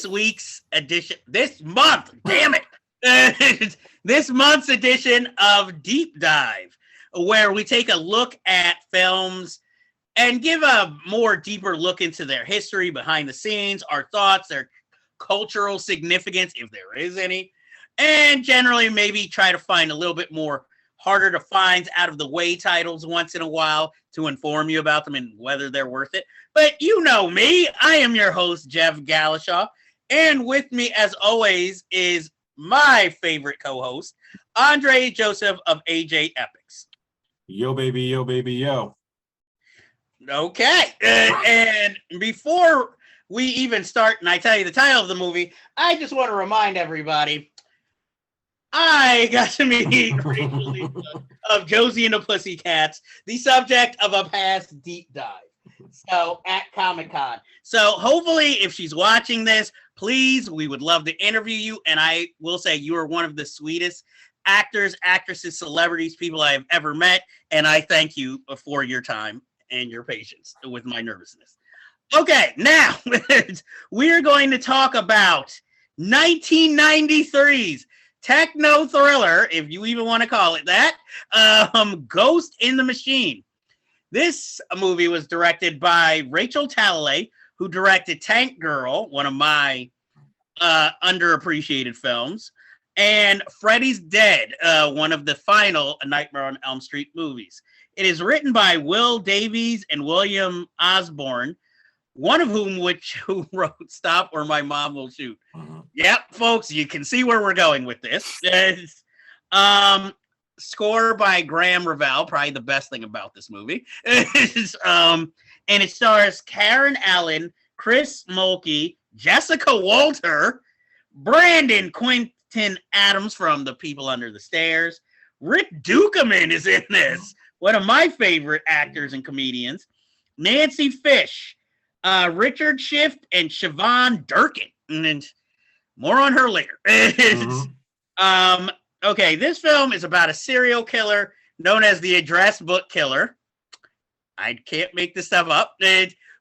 this week's edition, this month, damn it, this month's edition of Deep Dive, where we take a look at films and give a more deeper look into their history, behind the scenes, our thoughts, their cultural significance, if there is any, and generally maybe try to find a little bit more harder to find out of the way titles once in a while to inform you about them and whether they're worth it. But you know me, I am your host, Jeff Galashaw, and with me, as always, is my favorite co-host, Andre Joseph of AJ Epics. Yo, baby, yo, baby, yo. Okay, and before we even start and I tell you the title of the movie, I just want to remind everybody, I got to meet Rachel Lisa of Josie and the Pussycats, the subject of a past deep dive. So at Comic-Con. So hopefully if she's watching this, please, we would love to interview you. And I will say you are one of the sweetest actors, actresses, celebrities, people I have ever met. And I thank you for your time and your patience with my nervousness. Okay, now we're going to talk about 1993's techno thriller, if you even want to call it that, Ghost in the Machine. This movie was directed by Rachel Talalay, who directed Tank Girl, one of my underappreciated films, and Freddy's Dead, one of the final Nightmare on Elm Street movies. It is written by Will Davies and William Osborne, one of whom who wrote Stop or My Mom Will Shoot. Yep, folks, you can see where we're going with this. Score by Graham Revell, probably the best thing about this movie. And it stars Karen Allen, Chris Mulkey, Jessica Walter, Brandon Quintin Adams from The People Under the Stairs. Rick Dukeman is in this, one of my favorite actors and comedians. Nancy Fish, Richard Schiff, and Siobhan Durkin. And more on her later. Okay, this film is about a serial killer known as the Address Book Killer. I can't make this stuff up.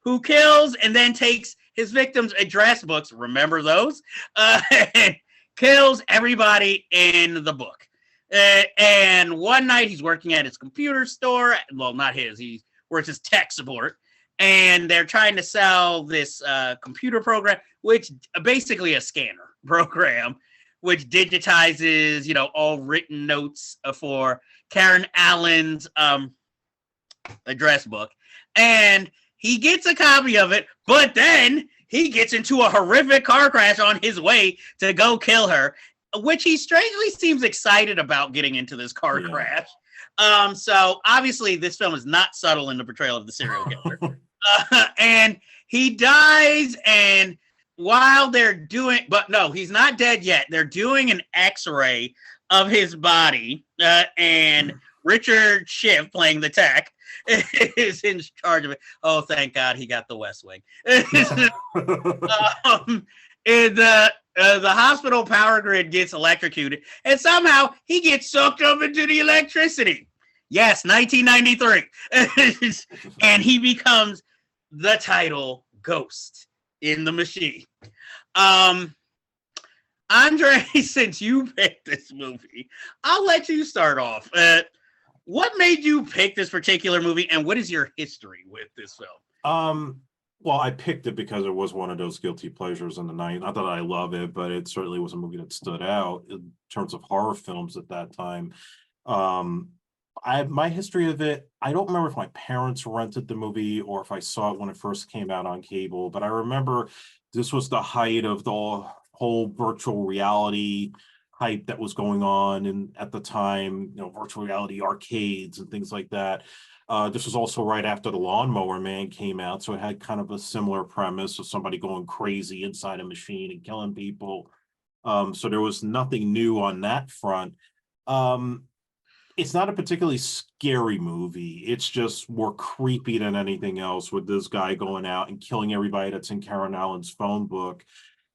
Who kills and then takes his victims' address books, remember those? And kills everybody in the book. And one night he's working at his computer store. Well, not his. He works as tech support. And they're trying to sell this computer program, which basically a scanner program, which digitizes, all written notes for Karen Allen's address book. And he gets a copy of it, but then he gets into a horrific car crash on his way to go kill her, which he strangely seems excited about getting into this car crash. So obviously this film is not subtle in the portrayal of the serial killer. And he dies, and while they're doing, but no, he's not dead yet. They're doing an X-ray of his body, and Richard Schiff, playing the tech, is in charge of it. Oh, thank God he got the West Wing. The hospital power grid gets electrocuted, and somehow he gets sucked up into the electricity. Yes, 1993. And he becomes the title Ghost in the Machine. Andre, since you picked this movie, I'll let you start off. What made you pick this particular movie, and what is your history with this film? Well, I picked it because it was one of those guilty pleasures in the night. Not that I love it, but it certainly was a movie that stood out in terms of horror films at that time. My history of it, I don't remember if my parents rented the movie or if I saw it when it first came out on cable, but I remember this was the height of the whole virtual reality hype that was going on, and at the time, virtual reality arcades and things like that. This was also right after The Lawnmower Man came out, so it had kind of a similar premise of somebody going crazy inside a machine and killing people. So there was nothing new on that front. It's not a particularly scary movie. It's just more creepy than anything else, with this guy going out and killing everybody that's in Karen Allen's phone book,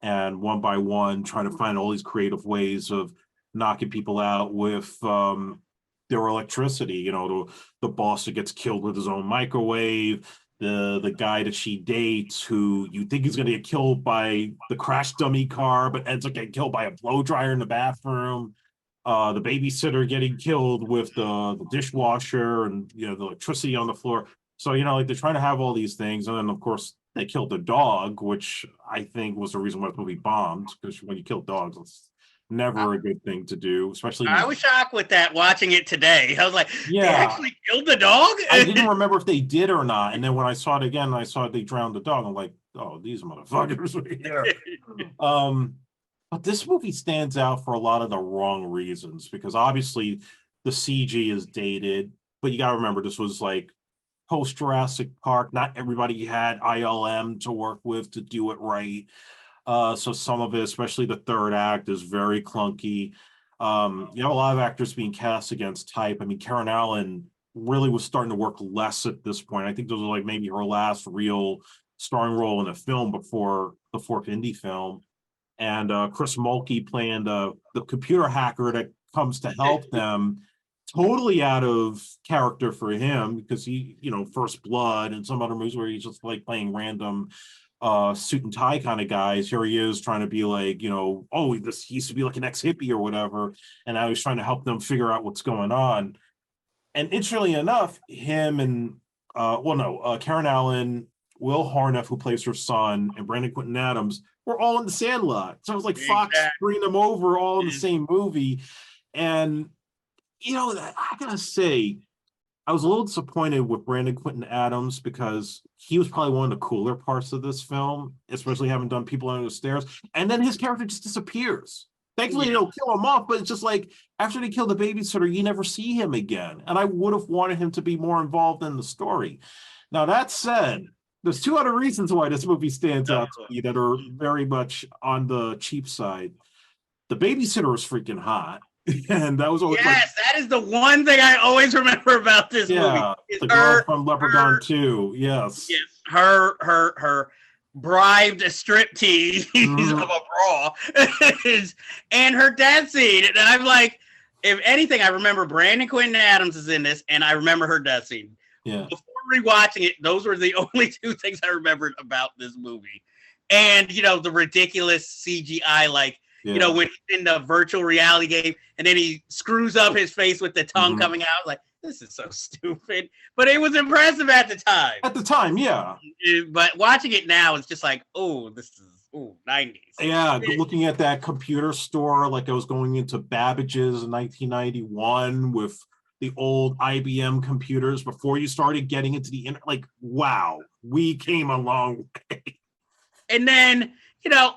and one by one trying to find all these creative ways of knocking people out with their electricity. The boss that gets killed with his own microwave, the guy that she dates, who you think is going to get killed by the crash dummy car, but ends up getting killed by a blow dryer in the bathroom. The babysitter getting killed with the dishwasher, and the electricity on the floor. So like they're trying to have all these things, and then of course they killed the dog, which I think was the reason why the movie bombed. Because when you kill dogs, it's never a good thing to do, especially. I was shocked with that watching it today. I was like, they Yeah, actually killed the dog? I didn't remember if they did or not. And then when I saw it again, I saw they drowned the dog. I'm like, oh, these motherfuckers were here. But this movie stands out for a lot of the wrong reasons, because obviously the CG is dated, but you got to remember this was like post Jurassic Park. Not everybody had ILM to work with to do it right. So some of it, especially the third act, is very clunky. You have a lot of actors being cast against type. I mean, Karen Allen really was starting to work less at this point. I think those was like maybe her last real starring role in a film before the fourth indie film. And Chris Mulkey playing the computer hacker that comes to help them, totally out of character for him, because he, First Blood and some other movies where he's just like playing random suit and tie kind of guys. Here he is trying to be like, oh, this he used to be like an ex-hippie or whatever, and now he's trying to help them figure out what's going on. And interestingly enough, him and Karen Allen, Will Harnett, who plays her son, and Brandon Quinton Adams were all in The Sandlot. So it was like Fox bringing them over all in the same movie. And I gotta say, I was a little disappointed with Brandon Quinton Adams, because he was probably one of the cooler parts of this film, especially having done People Under the Stairs. And then his character just disappears. Thankfully, they don't kill him off, but it's just like after they kill the babysitter, you never see him again. And I would have wanted him to be more involved in the story. Now, that said, there's two other reasons why this movie stands out to me that are very much on the cheap side. The babysitter is freaking hot. And that was always that is the one thing I always remember about this movie. The girl from Leprechaun 2. Yes. Yes. Her bribed striptease of a bra and her death scene. And I'm like, if anything, I remember Brandon Quinton Adams is in this, and I remember her death scene. Yeah. Before rewatching it, those were the only two things I remembered about this movie. And the ridiculous CGI, like when he's in the virtual reality game and then he screws up his face with the tongue coming out, like, this is so stupid. But it was impressive at the time. At the time, yeah. But watching it now, it's just like, oh, this is 90s. Yeah, looking at that computer store, like I was going into Babbage's in 1991 with the old IBM computers before you started getting into the internet. Like, wow, we came a long way. And then,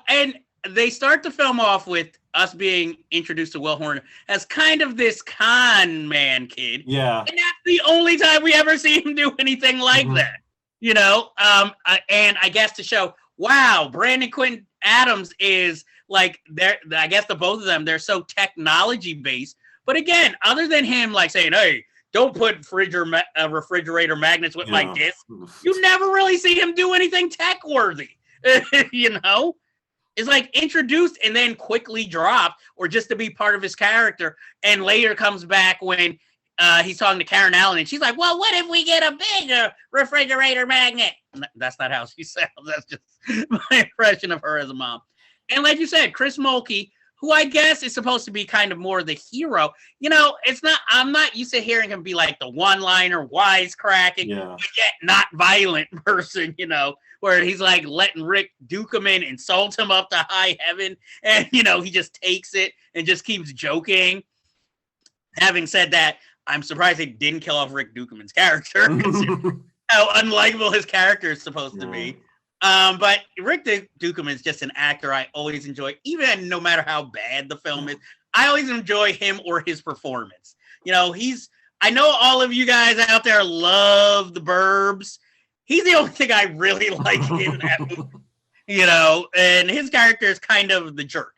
and they start the film off with us being introduced to Will Horner as kind of this con man kid. Yeah. And that's the only time we ever see him do anything like that. And I guess to show, wow, Brandon Quinton Adams is like, I guess the both of them, they're so technology based. But again, other than him like saying, hey, don't put refrigerator magnets with my disc, you never really see him do anything tech worthy. It's like introduced and then quickly dropped, or just to be part of his character, and later comes back when he's talking to Karen Allen and she's like, well, what if we get a bigger refrigerator magnet? That's not how she sounds. That's just my impression of her as a mom. And like you said, Chris Mulkey, who I guess is supposed to be kind of more the hero. I'm not used to hearing him be like the one-liner, wisecracking, but yet not violent person, where he's like letting Rick Dukeman insult him up to high heaven, and he just takes it and just keeps joking. Having said that, I'm surprised they didn't kill off Rick Dukeman's character, how unlikable his character is supposed to be. But Rick Dukeman is just an actor I always enjoy, even no matter how bad the film is. I always enjoy him or his performance. I know all of you guys out there love The Burbs. He's the only thing I really like in that movie, and his character is kind of the jerk.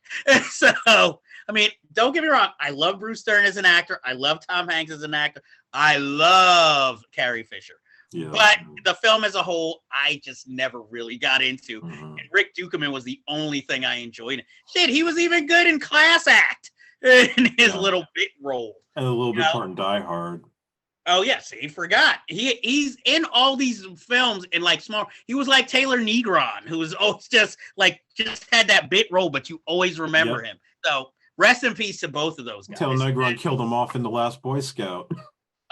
So, I mean, don't get me wrong. I love Bruce Stern as an actor. I love Tom Hanks as an actor. I love Carrie Fisher. Yeah. But the film as a whole, I just never really got into. And Rick Dukeman was the only thing I enjoyed. Shit, he was even good in Class Act in his little bit role. And a little bit part in Die Hard. Oh yes, he forgot. He's in all these films in like small. He was like Taylor Negron, who was always just had that bit role, but you always remember him. So rest in peace to both of those guys. Taylor Negron killed him off in The Last Boy Scout.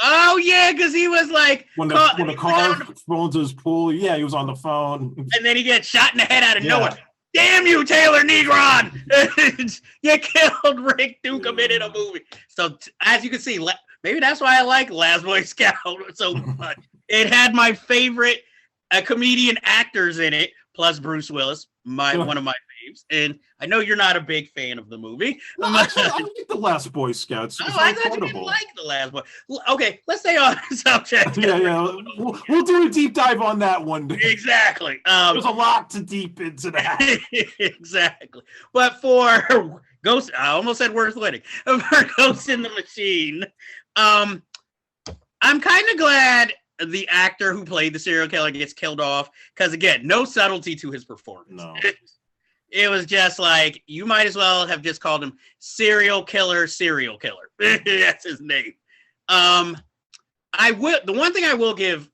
Oh yeah, because he was like when the car phones his pool. Yeah, he was on the phone, and then he gets shot in the head out of nowhere. Damn you, Taylor Negron! You killed Rick Dukeman in a movie. So as you can see, maybe that's why I like Last Boy Scout so much. It had my favorite comedian actors in it, plus Bruce Willis, one of my faves. And I know you're not a big fan of the movie. No, actually, I like the Last Boy Scouts. I thought you didn't like the Last Boy. Okay, let's stay on the subject. Yeah. We'll do a deep dive on that one day. Exactly. There's a lot to deep into that. Exactly. But for Ghost, I almost said worth winning. For Ghost in the Machine, I'm kind of glad the actor who played the serial killer gets killed off, because again, no subtlety to his performance. No. It was just like, you might as well have just called him serial killer. That's his name. The one thing I will give,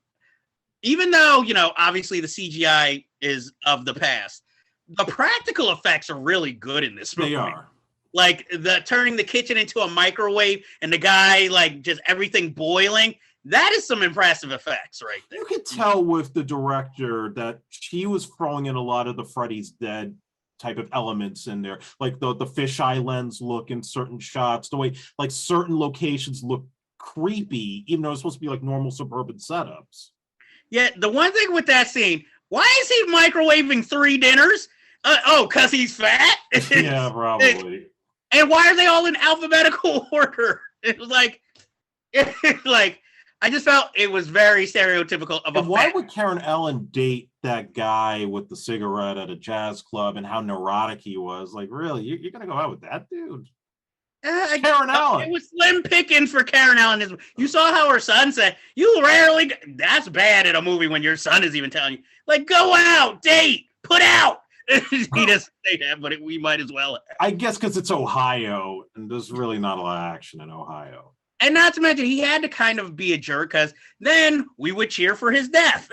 even though, obviously the CGI is of the past, the practical effects are really good in this movie. They are. Like turning the kitchen into a microwave and the guy, like, just everything boiling. That is some impressive effects right there. You could tell with the director that she was throwing in a lot of the Freddy's Dead type of elements in there, like the fisheye lens look in certain shots, the way like certain locations look creepy, even though it's supposed to be like normal suburban setups. Yeah, the one thing with that scene, why is he microwaving 3 dinners? Because he's fat? Yeah, probably. And why are they all in alphabetical order? It was like, I just felt it was very stereotypical of a why would Karen Ellen date that guy with the cigarette at a jazz club and how neurotic he was? Like, really? You're going to go out with that dude? Karen Ellen. It was slim picking for Karen Ellen. You saw how her son said, you rarely... That's bad in a movie when your son is even telling you, like, go out, date, put out. He doesn't say that, but we might as well. I guess because it's Ohio, and there's really not a lot of action in Ohio. And not to mention, he had to kind of be a jerk, because then we would cheer for his death.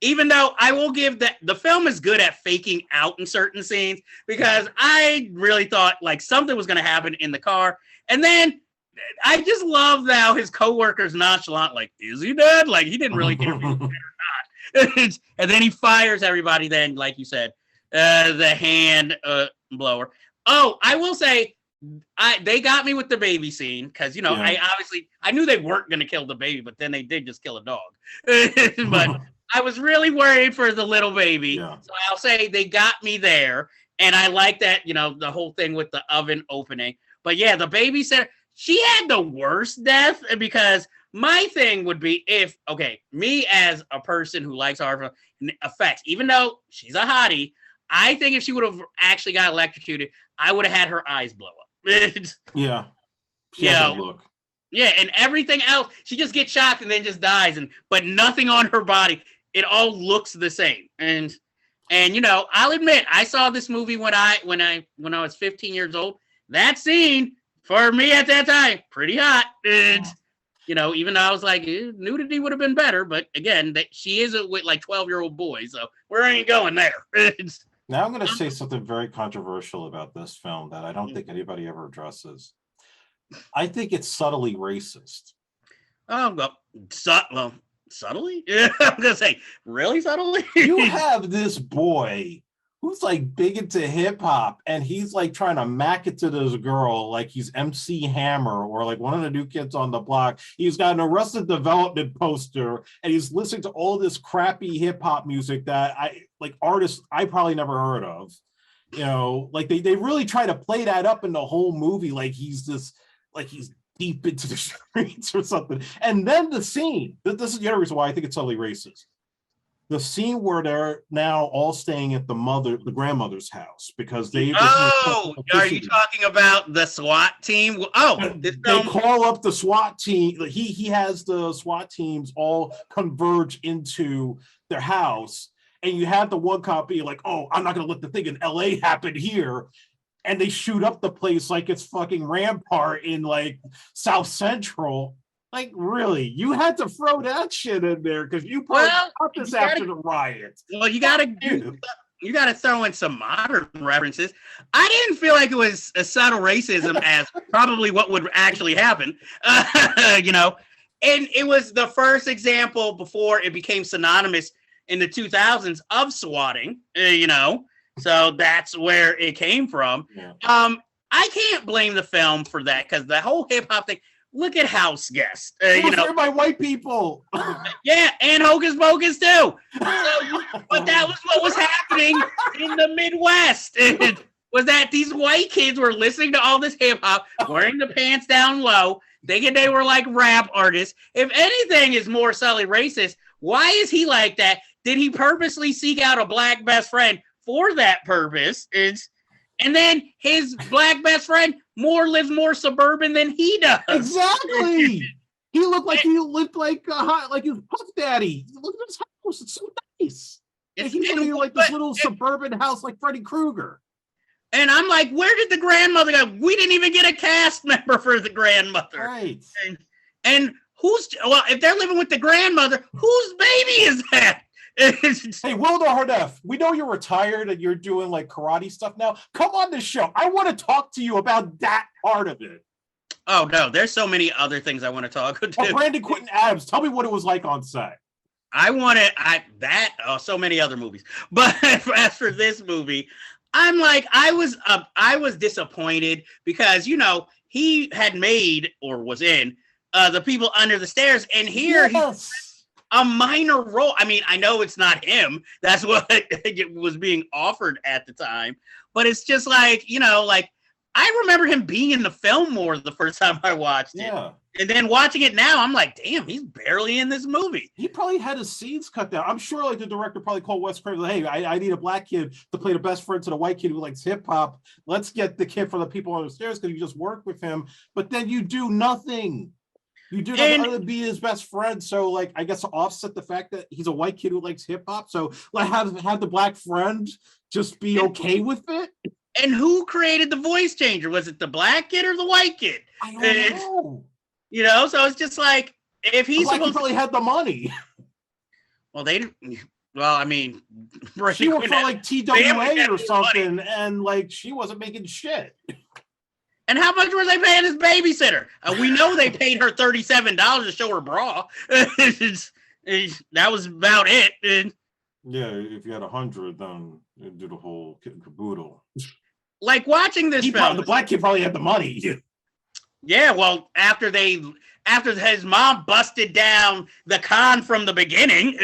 Even though I will give that the film is good at faking out in certain scenes, because I really thought like something was going to happen in the car. And then I just love how his coworker's nonchalant, like, is he dead? Like, he didn't really care if he was dead or not. And then he fires everybody. Then, like you said, the hand blower. Oh, I will say, they got me with the baby scene, because I knew they weren't going to kill the baby, but then they did just kill a dog. But I was really worried for the little baby. Yeah. So I'll say they got me there. And I like that, the whole thing with the oven opening. But yeah, the babysitter, she had the worst death, because my thing would be me as a person who likes horror effects, even though she's a hottie, I think if she would have actually got electrocuted, I would have had her eyes blow up. Yeah. She has that look. Yeah, and everything else, she just gets shocked and then just dies, but nothing on her body. It all looks the same. And I'll admit, I saw this movie when I was 15 years old. That scene, for me at that time, pretty hot. And, even though I was like, nudity would have been better, but again, she is with like 12-year-old boys, so we ain't going there. Now I'm going to say something very controversial about this film that I don't think anybody ever addresses. I think it's subtly racist. Oh, well, subtly? Yeah, I'm going to say, really subtly? You have this boy who's like big into hip hop, and he's like trying to mack it to this girl like he's MC Hammer or like one of the new kids on the block. He's got an Arrested Development poster, and he's listening to all this crappy hip hop music that artists I probably never heard of. Like they really try to play that up in the whole movie, like he's deep into the streets or something. And then the scene, this is the other reason why I think it's totally racist. The scene where they're now all staying at the grandmother's house because they. Oh, are you talking about the SWAT team? Oh, they call up the SWAT team. He has the SWAT teams all converge into their house, and you have the one cop be like, "Oh, I'm not going to let the thing in LA happen here." And they shoot up the place like it's fucking Rampart in like South Central. Like, really, you had to throw that shit in there because you probably Well, got this you gotta, after the riot. well, you gotta throw in some modern references. I didn't feel like it was a subtle racism as probably what would actually happen. You know, and it was the first example before it became synonymous in the 2000s of swatting. You know, so that's where it came from. Yeah. I can't blame the film for that because the whole hip hop thing. Look at House Guest. You know, by white people. Yeah, and Hocus Pocus too. So, but that was what was happening in the Midwest. Was that these white kids were listening to all this hip hop, wearing the pants down low, thinking they were like rap artists. If anything is more subtly racist, why is he like that? Did he purposely seek out a black best friend for that purpose? And then his black best friend lives more suburban than he does. Exactly. He looked like he lived like his Puff Daddy. Look at his house; it's so nice. He's living in like this little suburban house, like Freddy Krueger. And I'm like, where did the grandmother go? We didn't even get a cast member for the grandmother. Right. And if they're living with the grandmother, whose baby is that? Hey, Wilder Hardef, we know you're retired and you're doing like karate stuff now. Come on the show. I want to talk to you about that part of it. Oh no, there's so many other things I want to talk to. Oh, Brandon Quinton Adams, tell me what it was like on set. So many other movies. But as for this movie, I'm like, I was disappointed because, you know, he had made or was in The People Under the Stairs, and here Yes. he's a minor role. I mean, I know it's not him. That's what it was being offered at the time. But it's just like, you know, like I remember him being in the film more the first time I watched it. Yeah. And then watching it now, I'm like, damn, he's barely in this movie. He probably had his scenes cut down. I'm sure like the director probably called Wes Craven, like, hey, I need a black kid to play the best friend to the white kid who likes hip hop. Let's get the kid from The People on the Stairs because you just work with him. But then you do nothing. You do nothing other than be his best friend. So like, I guess to offset the fact that he's a white kid who likes hip hop. So like have the black friend just be okay with it. And who created the voice changer? Was it the black kid or the white kid? I don't know. You know, so it's just like if he's supposed to probably had the money. Well, I mean, she worked for like TWA or something, and like she wasn't making shit. And how much were they paying his babysitter? We know they paid her $37 to show her bra. That was about it. Yeah, if you had 100, then you'd do the whole kit and caboodle. Like watching this film, the black kid probably had the money. Yeah, well, after his mom busted down the con from the beginning,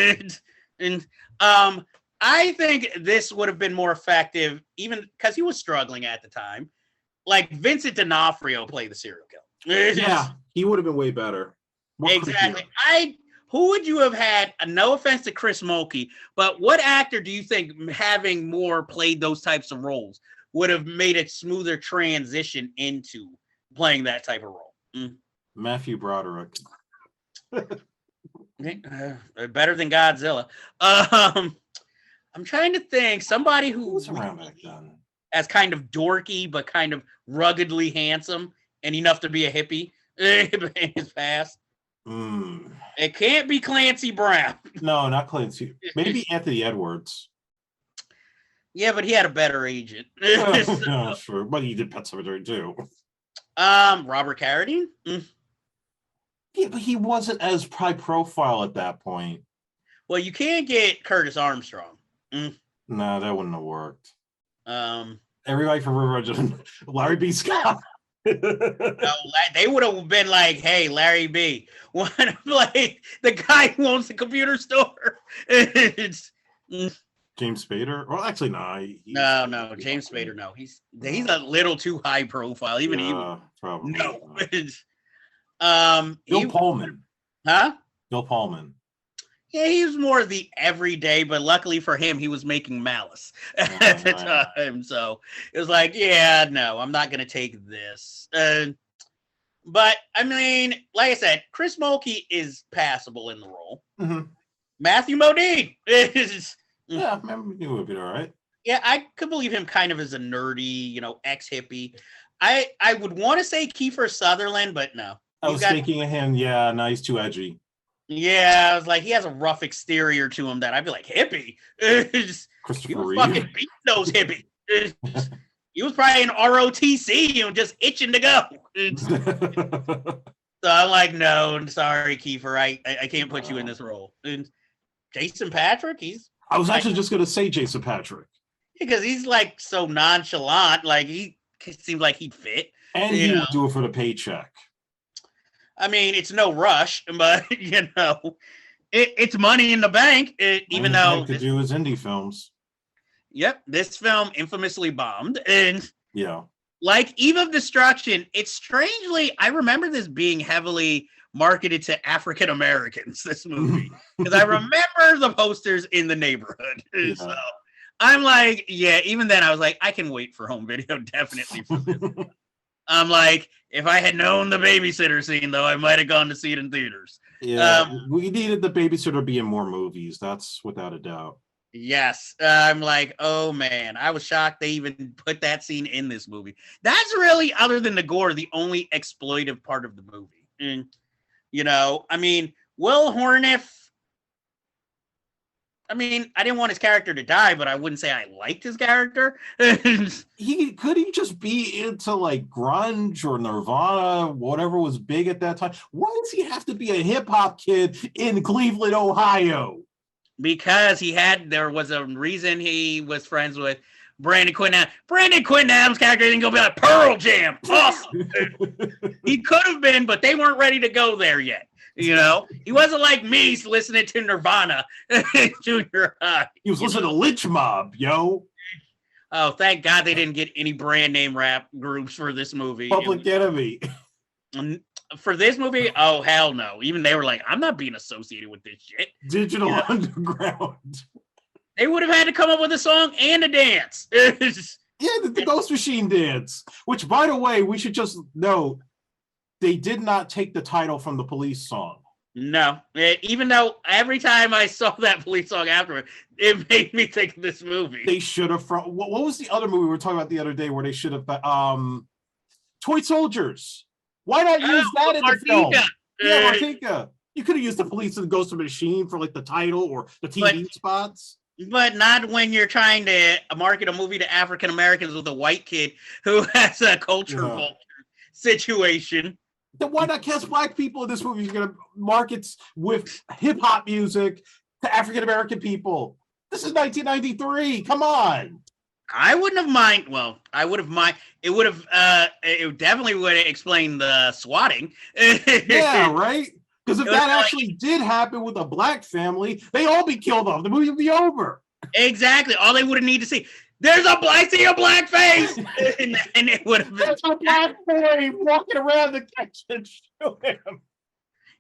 and I think this would have been more effective, even because he was struggling at the time. Like Vincent D'Onofrio played the serial killer. Yeah, he would have been way better. Exactly. Who would you have had? No offense to Chris Mulkey, but what actor do you think having more played those types of roles would have made a smoother transition into playing that type of role? Matthew Broderick. Better than Godzilla. I'm trying to think somebody who was around back then as kind of dorky but kind of ruggedly handsome and enough to be a hippie in his past. It can't be Clancy Brown. No, not Clancy. Maybe Anthony Edwards. Yeah, but he had a better agent. No, sure, but he did Pet Sematary too. Robert Carradine. Yeah, but he wasn't as high profile at that point. Well, you can't get Curtis Armstrong. No, that wouldn't have worked. Everybody from River Larry B. Scott. No, they would have been like, "Hey, Larry B, want to play the guy who owns the computer store?" James Spader? Well, actually, no. James Spader, no. He's a little too high profile. Even he, probably no. Bill Pullman. Huh? Bill Pullman. Yeah, he was more the everyday, but luckily for him, he was making Malice at the time. So it was like, yeah, no, I'm not going to take this. But, I mean, like I said, Chris Mulkey is passable in the role. Mm-hmm. Matthew Modine is... Yeah, I remember he would be all right. Yeah, I could believe him kind of as a nerdy, ex-hippie. I would want to say Kiefer Sutherland, but no. I was thinking of him. Yeah, no, he's too edgy. Yeah, I was like, he has a rough exterior to him that I'd be like, hippie. He Christopher was Reeve. fucking beat those hippie. He was probably in ROTC and just itching to go. So I'm like, no, sorry, Kiefer, I can't put you in this role. And Jason Patrick, I was actually just gonna say Jason Patrick. Because he's like so nonchalant, like he seems like he'd fit. And he would do it for the paycheck. I mean, it's no rush, but it's money in the bank. Even though could do his indie films. Yep, this film infamously bombed, and yeah, like Eve of Destruction, it's strangely, I remember this being heavily marketed to African Americans. This movie, because I remember the posters in the neighborhood. Yeah. So I'm like, yeah. Even then, I was like, I can wait for home video definitely for this. I'm like, if I had known the babysitter scene, though, I might have gone to see it in theaters. Yeah, we needed the babysitter to be in more movies. That's without a doubt. Yes. I'm like, oh, man. I was shocked they even put that scene in this movie. That's really, other than the gore, the only exploitive part of the movie. And, I mean, Will Horniff, I mean, I didn't want his character to die, but I wouldn't say I liked his character. He just be into like grunge or Nirvana, whatever was big at that time. Why does he have to be a hip hop kid in Cleveland, Ohio? Because there was a reason he was friends with Brandon Quinton. Brandon Quinton Adams' character didn't go be like Pearl Jam. Awesome. He could have been, but they weren't ready to go there yet. He wasn't like me listening to Nirvana in junior high. He was listening to Lynch Mob, yo. Oh, thank God they didn't get any brand name rap groups for this movie. Public Enemy. For this movie, oh, hell no. Even they were like, I'm not being associated with this shit. Digital Underground. They would have had to come up with a song and a dance. Yeah, the Ghost Machine dance. Which, by the way, we should just note, they did not take the title from the Police song. No. Even though every time I saw that Police song afterward, it made me think of this movie. They should have... What was the other movie we were talking about the other day where they should have... Toy Soldiers. Why not use that in the film? Yeah, Martika. You could have used the Police and the Ghost Machine for like the title or the TV spots. But not when you're trying to market a movie to African Americans with a white kid who has a culture vulture situation. Then why not cast black people in this movie? You're going to market with hip hop music to African American people. This is 1993. Come on. I wouldn't have mind. Well, I would have mind. It would have. It definitely would have explained the swatting. Yeah, right. Because if that actually did happen with a black family, they all be killed off. The movie would be over. Exactly. All they would have needed to see. There's see a black face, and it would have been. There's a black boy walking around the kitchen. Shoot him.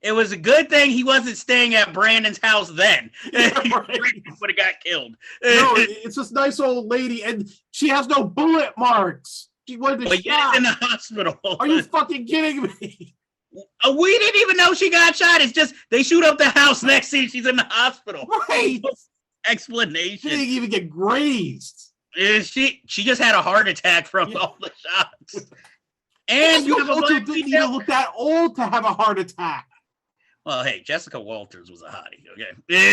It was a good thing he wasn't staying at Brandon's house then. Yeah, right. Brandon would have got killed. No, it's this nice old lady, and she has no bullet marks. She wasn't shot. In the hospital. Are you fucking kidding me? We didn't even know she got shot. It's just they shoot up the house next scene. She's in the hospital. Right. No explanation. She didn't even get grazed. She just had a heart attack from all the shots. And you have a black didn't even look that old to have a heart attack. Well, hey, Jessica Walters was a hottie. Okay,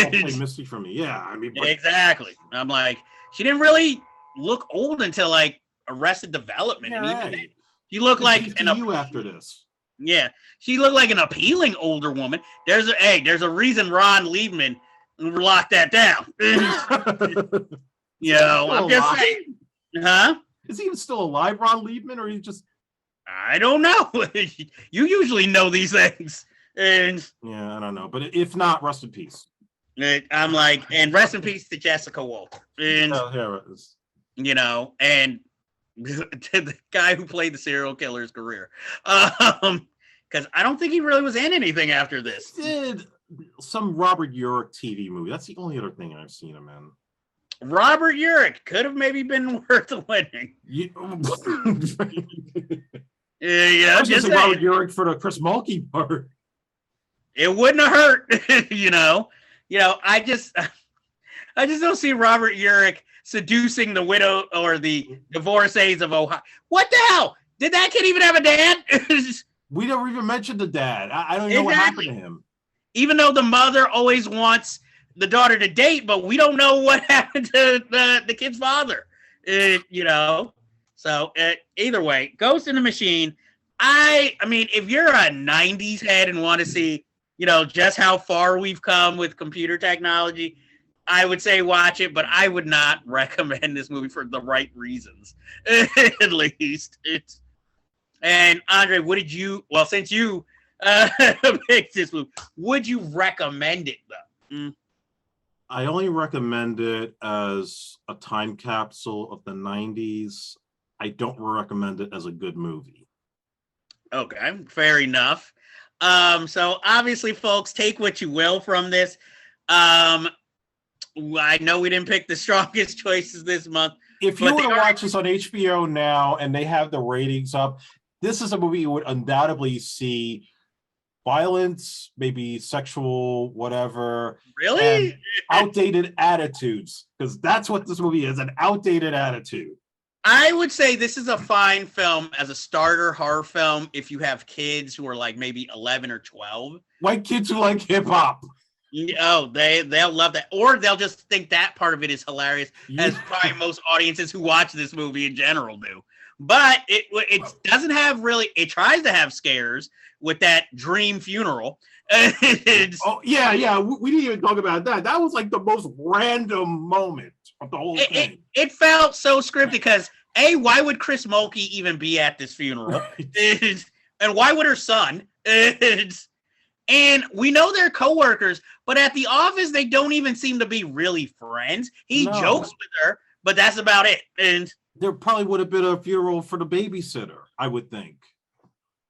play Misty for me. Yeah, I mean, exactly. I'm like, she didn't really look old until like Arrested Development. Yeah, and right. She looked like after this. Yeah, she looked like an appealing older woman. There's a reason Ron Liebman locked that down. I'm just saying. Huh? Is he even still alive, Ron Liebman, or he just? I don't know. You usually know these things. And yeah, I don't know. But if not, rest in peace. I'm like, and rest in peace to Jessica Walter. And and the guy who played the serial killer's career. Because I don't think he really was in anything after this. He did some Robert Urich TV movie. That's the only other thing I've seen him in. Robert Urich could have maybe been worth winning. I was just Robert Urich for the Chris Mulkey part. It wouldn't have hurt, I just don't see Robert Urich seducing the widow or the divorcees of Ohio. What the hell? Did that kid even have a dad? We never even mentioned the dad. I don't even know what happened to him. Even though the mother always wants the daughter to date, but we don't know what happened to the kid's father. You know, so either way, Ghost in the Machine. I mean, if you're a '90s head and want to see, you know, just how far we've come with computer technology, I would say watch it, but I would not recommend this movie for the right reasons, at least. And Andre, what did you? Well, since you picked this movie, would you recommend it though? I only recommend it as a time capsule of the 90s. I don't recommend it as a good movie. Okay, fair enough. So obviously, folks, take what you will from this. I know we didn't pick the strongest choices this month. If you were to watch this on HBO now and they have the ratings up, this is a movie you would undoubtedly see violence, maybe sexual, whatever. Really? Outdated attitudes, because that's what this movie is, an outdated attitude. I would say this is a fine film as a starter horror film if you have kids who are like maybe 11 or 12. Like kids who like hip-hop. Oh, they'll love that. Or they'll just think that part of it is hilarious, as probably most audiences who watch this movie in general do. But it doesn't have really, it tries to have scares with that dream funeral. Oh, yeah. We didn't even talk about that. That was like the most random moment of the whole thing. It felt so scripted because, A, why would Chris Mulkey even be at this funeral? Right. And why would her son? And we know they're coworkers, but at the office, they don't even seem to be really friends. He jokes with her, but that's about it. And there probably would have been a funeral for the babysitter, I would think.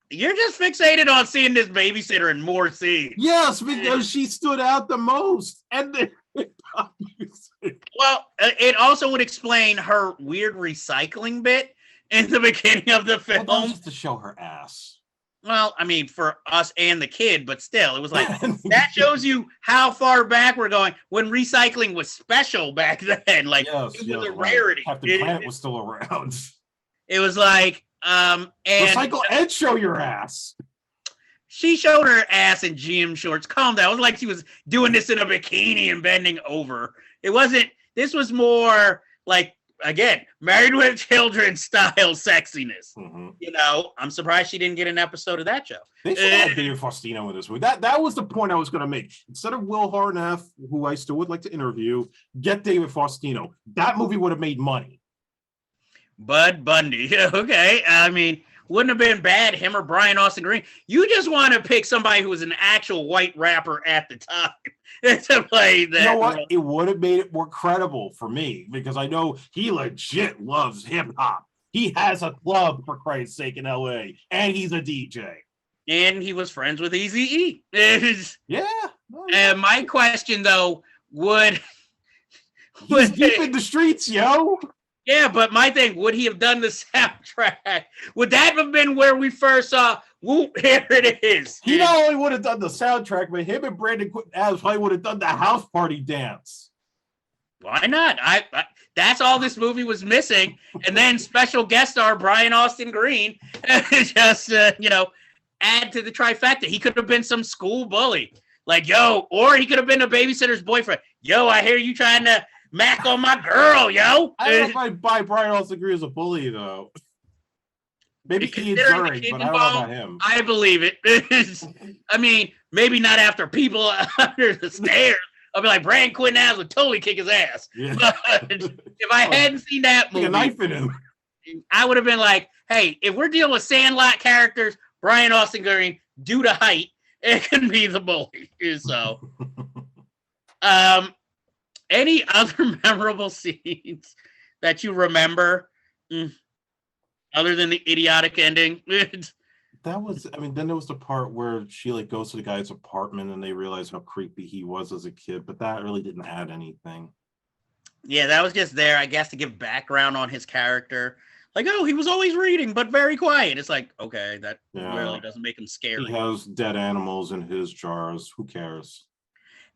You're just fixated on seeing this babysitter in more scenes. Yes, because she stood out the most. And then well, it also would explain her weird recycling bit in the beginning of the film. Well, just to show her ass. Well, I mean, for us and the kid, but still, it was like, that shows you how far back we're going when recycling was special back then. Like, it was a rarity. Captain Planet was still around. It was like, and recycle and show your ass. She showed her ass in gym shorts. Calm down. It was like she was doing this in a bikini and bending over. It wasn't, this was more like, again, Married with Children style sexiness. Mm-hmm. You know, I'm surprised she didn't get an episode of that show. They should have David Faustino in this movie. That was the point I was going to make. Instead of Will Harneff, who I still would like to interview, get David Faustino. That movie would have made money. Bud Bundy. Okay. I mean, wouldn't have been bad, him or Brian Austin Green. You just want to pick somebody who was an actual white rapper at the time to play that. You know what? Role. It would have made it more credible for me because I know he legit loves hip hop. He has a club, for Christ's sake, in LA, and he's a DJ. And he was friends with Eazy-E. Yeah. And my question, though, he's deep in the streets, yo. Yeah, but my thing, would he have done the soundtrack? Would that have been where we first saw, whoop, here it is? He not only would have done the soundtrack, but him and Brandon Adams probably would have done the house party dance. Why not? I that's all this movie was missing. And then special guest star Brian Austin Green just, add to the trifecta. He could have been some school bully. Like, yo, or he could have been a babysitter's boyfriend. Yo, I hear you trying to mac on my girl, yo. I don't know if I buy Brian Austin Green as a bully, though. Maybe he is during, but I don't know about him. I believe it. I mean, maybe not after people under the stairs. I'll be like, Brand Quinn Adams would totally kick his ass. Yeah. But if I hadn't seen that movie, a knife in him. I would have been like, hey, if we're dealing with Sandlot characters, Brian Austin Green, due to height, it can be the bully. So, any other memorable scenes that you remember other than the idiotic ending? That was, then there was the part where she goes to the guy's apartment and they realize how creepy he was as a kid, but that really didn't add anything. Yeah, that was just there, I guess, to give background on his character. Like, oh, he was always reading, but very quiet. It's like, okay, that really doesn't make him scary. He has dead animals in his jars. Who cares?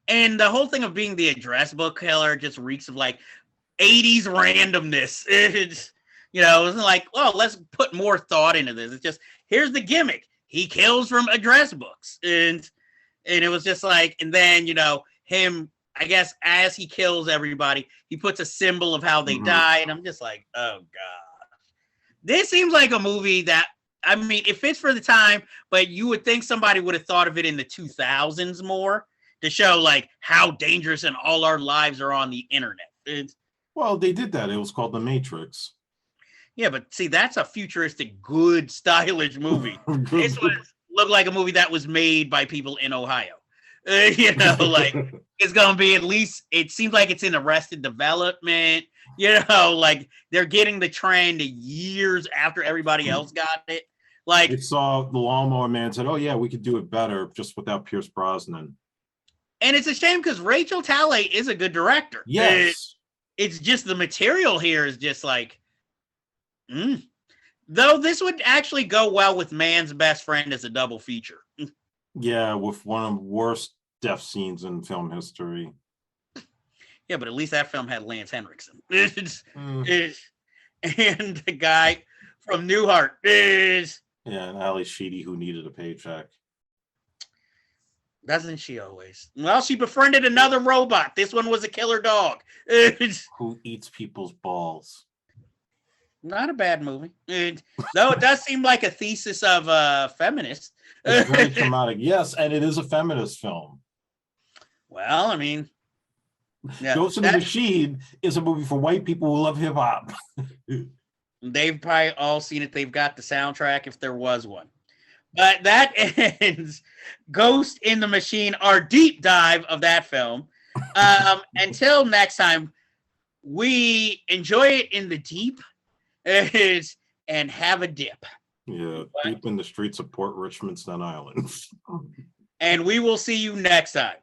And the whole thing of being the address book killer just reeks of 80s randomness. It's, it wasn't like, oh, let's put more thought into this. It's just, here's the gimmick. he kills from address books. And it was just like, and then, him, I guess, as he kills everybody, he puts a symbol of how they died. And I'm just like, oh, God. This seems like a movie that, I mean, it fits for the time, but you would think somebody would have thought of it in the 2000s more to show, like, how dangerous and all our lives are on the internet. Well, they did that. It was called The Matrix. Yeah, but see, that's a futuristic, good, stylish movie. This looked like a movie that was made by people in Ohio. Like, it's going to be at least, it seems like it's in Arrested Development. Like, they're getting the trend years after everybody else got it. Like, it saw the Lawnmower Man and said, oh, yeah, we could do it better just without Pierce Brosnan. And it's a shame because Rachel Talalay is a good director. Yes. It's just the material here is just like, Though this would actually go well with Man's Best Friend as a double feature. Yeah, with one of the worst death scenes in film history. Yeah, but at least that film had Lance Henriksen. And the guy from Newhart is... Yeah, and Ali Sheedy, who needed a paycheck. Doesn't she always? Well, she befriended another robot. This one was a killer dog. Who eats people's balls. Not a bad movie. Though it does seem like a thesis of a feminist. It's very traumatic. Yes, and it is a feminist film. Well, I mean... Yeah, Ghost in the Machine is a movie for white people who love hip-hop. They've probably all seen it. They've got the soundtrack if there was one. But that ends Ghost in the Machine, our deep dive of that film. Until next time, we enjoy it in the deep and have a dip. Yeah, deep in the streets of Port Richmond, Staten Island. And we will see you next time.